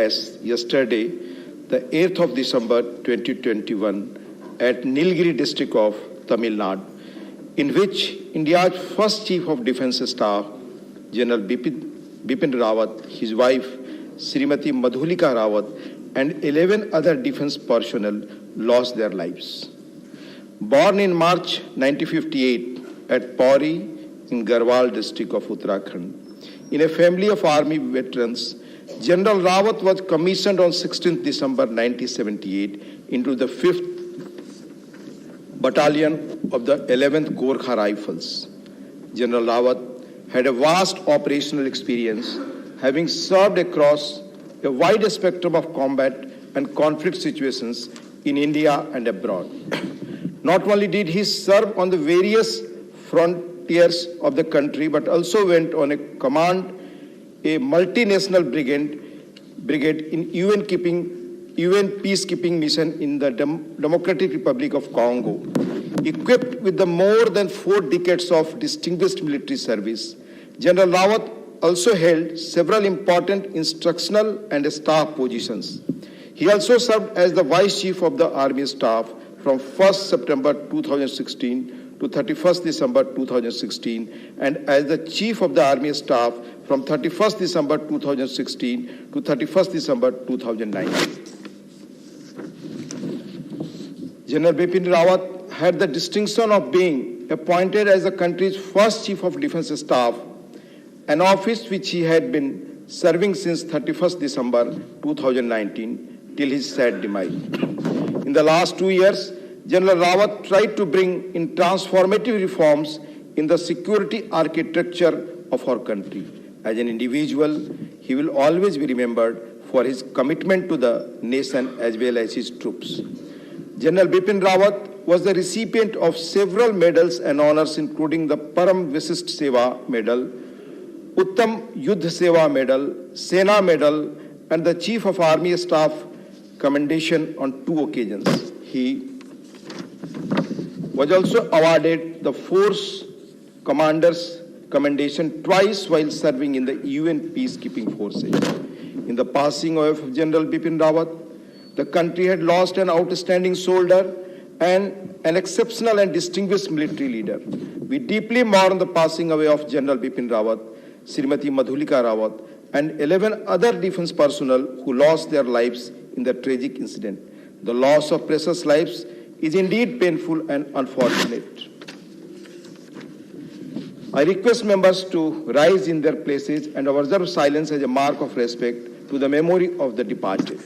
Express yesterday, the 8th of December 2021, at Nilgiri district of Tamil Nadu, in which India's first Chief of Defence Staff, General Bipin Rawat, his wife, Srimati Madhulika Rawat, and 11 other defence personnel lost their lives. Born in March 1958 at Pauri in Garhwal district of Uttarakhand, in a family of army veterans, General Rawat was commissioned on 16th December 1978 into the 5th Battalion of the 11th Gorkha Rifles. General Rawat had a vast operational experience, having served across a wide spectrum of combat and conflict situations in India and abroad. Not only did he serve on the various frontiers of the country, but also went on a command a multinational brigade in UN peacekeeping mission in the Democratic Republic of Congo. Equipped with the more than 4 decades of distinguished military service, General Rawat also held several important instructional and staff positions. He also served as the Vice Chief of the Army Staff from 1st September 2016 to 31st December 2016, and as the Chief of the Army Staff from 31st December 2016 to 31st December 2019. General Bipin Rawat had the distinction of being appointed as the country's first Chief of Defence Staff, an office which he had been serving since 31st December 2019 till his sad demise. In the last 2 years, General Rawat tried to bring in transformative reforms in the security architecture of our country. As an individual, he will always be remembered for his commitment to the nation as well as his troops. General Bipin Rawat was the recipient of several medals and honors, including the Param Vishisht Seva Medal, Uttam Yuddha Seva Medal, Sena Medal, and the Chief of Army Staff Commendation on 2 occasions. He was also awarded the Force Commander's Commendation twice while serving in the UN peacekeeping forces. In the passing away of General Bipin Rawat, the country had lost an outstanding soldier and an exceptional and distinguished military leader. We deeply mourn the passing away of General Bipin Rawat, Srimati Madhulika Rawat, and 11 other defense personnel who lost their lives in the tragic incident. The loss of precious lives is indeed painful and unfortunate. I request members to rise in their places and observe silence as a mark of respect to the memory of the departed.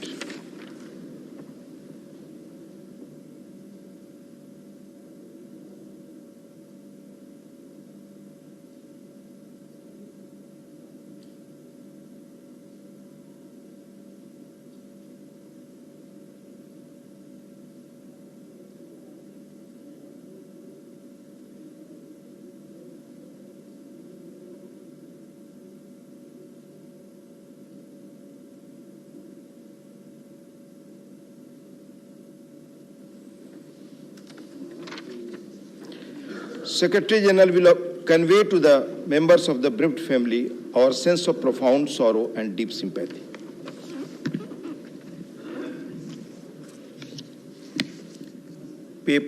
Secretary General will convey to the members of the bereaved family our sense of profound sorrow and deep sympathy.